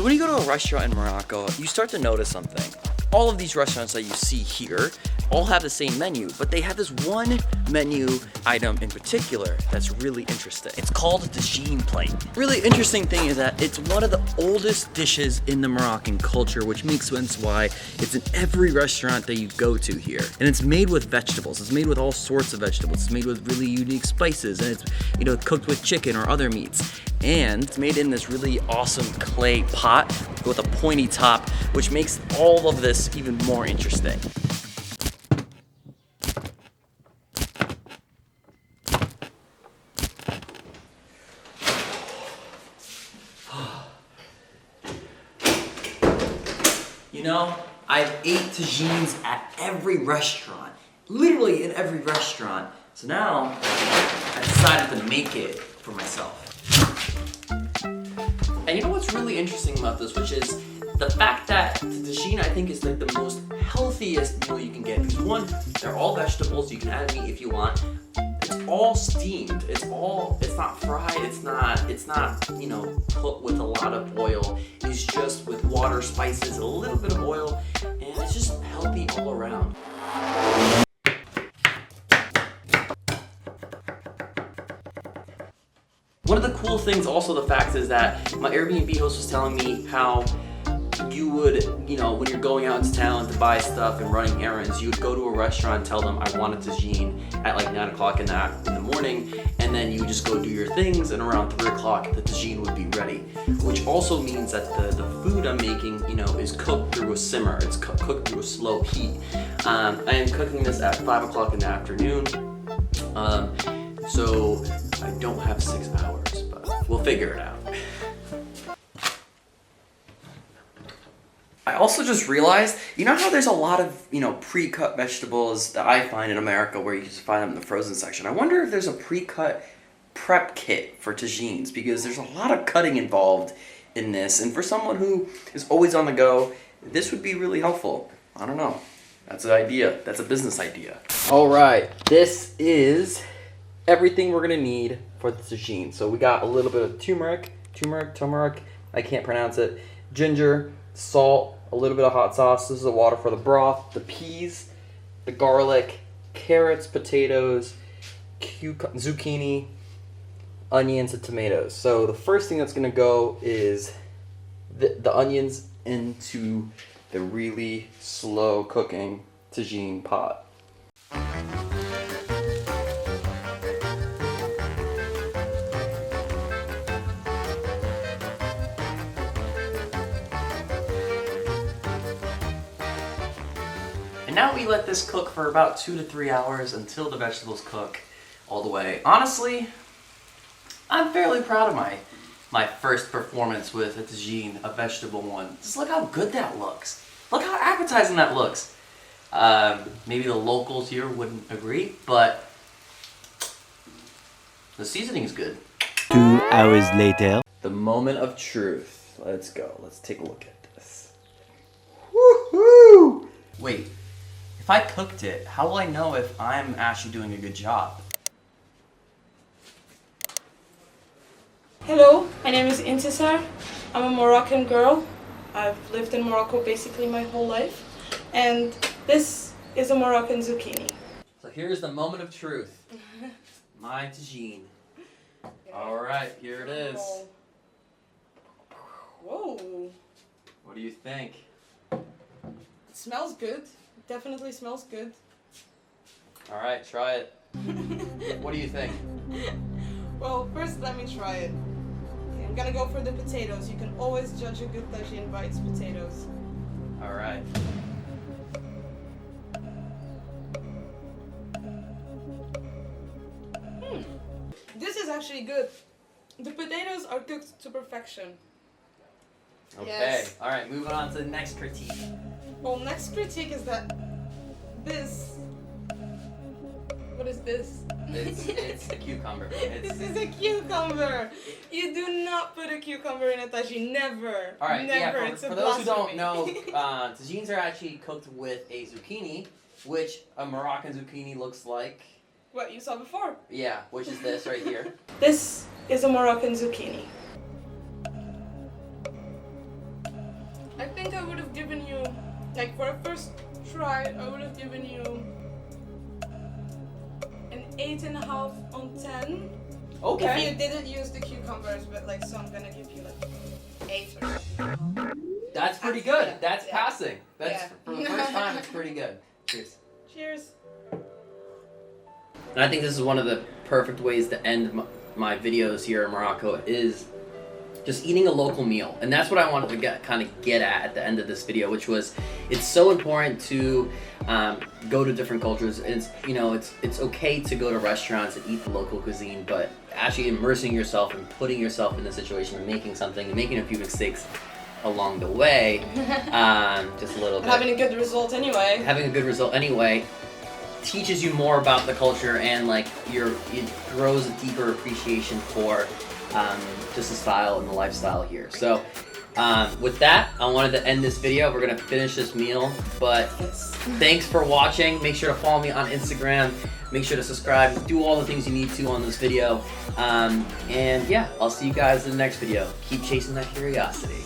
So when you go to a restaurant in Morocco, you start to notice something. All of these restaurants that you see here all have the same menu, but they have this one menu item in particular that's really interesting. It's called a Tagine plate. Really interesting thing is that it's one of the oldest dishes in the Moroccan culture, which makes sense why it's in every restaurant that you go to here. And it's made with vegetables. It's made with all sorts of vegetables. It's made with really unique spices, and it's, you know, cooked with chicken or other meats. And it's made in this really awesome clay pot with a pointy top, which makes all of this even more interesting. You know, I've ate tagines at every restaurant, literally in every restaurant. So now I decided to make it for myself. And you know what's really interesting about this, which is the fact that the tagine, I think, is like the most healthiest meal you can get. Because one, they're all vegetables. You can add meat if you want. It's all steamed. It's not fried. It's not, you know, cooked with a lot of oil. It's just with water, spices, a little bit of oil, and it's just healthy all around. One of the cool things also the fact is that my Airbnb host was telling me how you would, you know, when you're going out into town to buy stuff and running errands, you would go to a restaurant and tell them I want a tagine at like 9 o'clock in the morning, and then you would just go do your things, and around 3 o'clock the tagine would be ready. Which also means that the food I'm making, you know, is cooked through a simmer. It's cooked through a slow heat. I am cooking this at 5 o'clock in the afternoon. So I don't have 6 hours, but we'll figure it out. I also just realized, you know how there's a lot of, you know, pre-cut vegetables that I find in America where you just find them in the frozen section. I wonder if there's a pre-cut prep kit for tagines, because there's a lot of cutting involved in this, and for someone who is always on the go, this would be really helpful. I don't know. That's an idea. That's a business idea. All right, this is everything we're gonna need for the tagine. So we got a little bit of turmeric, I can't pronounce it, ginger, salt, a little bit of hot sauce. This is the water for the broth, the peas, the garlic, carrots, potatoes, zucchini, onions, and tomatoes. So the first thing that's gonna go is the onions into the really slow cooking tagine pot. And now we let this cook for about 2 to 3 hours until the vegetables cook all the way. Honestly, I'm fairly proud of my first performance with a tagine, a vegetable one. Just look how good that looks. Look how appetizing that looks. Maybe the locals here wouldn't agree, but the seasoning is good. 2 hours later. The moment of truth. Let's go. Let's take a look at this. Woohoo! Wait. If I cooked it, how will I know if I'm actually doing a good job? Hello, my name is Intisar. I'm a Moroccan girl. I've lived in Morocco basically my whole life. And this is a Moroccan zucchini. So here's the moment of truth. My tagine. Alright, here it is. Whoa. What do you think? It smells good. It definitely smells good. Alright, try it. What do you think? Well, first let me try it. Okay, I'm gonna go for the potatoes. You can always judge a good tagine by its potatoes. Alright. This is actually good. The potatoes are cooked to perfection. Okay, Yes. alright, moving on to the next critique. Well, next critique is that this... What is this? It's a cucumber. This is a cucumber. You do not put a cucumber in a tagine. Never. Alright, Never. yeah, It's a for those who don't blasphemy. know, tagines are actually cooked with a zucchini, which a Moroccan zucchini looks like. What you saw before. Yeah, which is this right here. This is a Moroccan zucchini. think I would have given you, like for a first try, I would have given you an 8.5 on 10. Okay. If you didn't use the cucumbers, but like, so I'm gonna give you like 8 or something. That's pretty good. Yeah. That's Yeah. passing. That's Yeah. for the first time. It's pretty good. Cheers. Cheers. And I think this is one of the perfect ways to end my videos here in Morocco is just eating a local meal. And that's what I wanted to get at the end of this video, which was it's so important to go to different cultures. It's, you know, it's okay to go to restaurants and eat the local cuisine, but actually immersing yourself and putting yourself in the situation of making something and making a few mistakes along the way, just a little bit. Having a good result anyway. Having a good result anyway teaches you more about the culture, and like it grows a deeper appreciation for just the style and the lifestyle here. So with that, I wanted to end this video. We're gonna finish this meal, but thanks for watching. Make sure to follow me on Instagram. Make sure to subscribe. Do all the things you need to on this video. And yeah, I'll see you guys in the next video. Keep chasing that curiosity.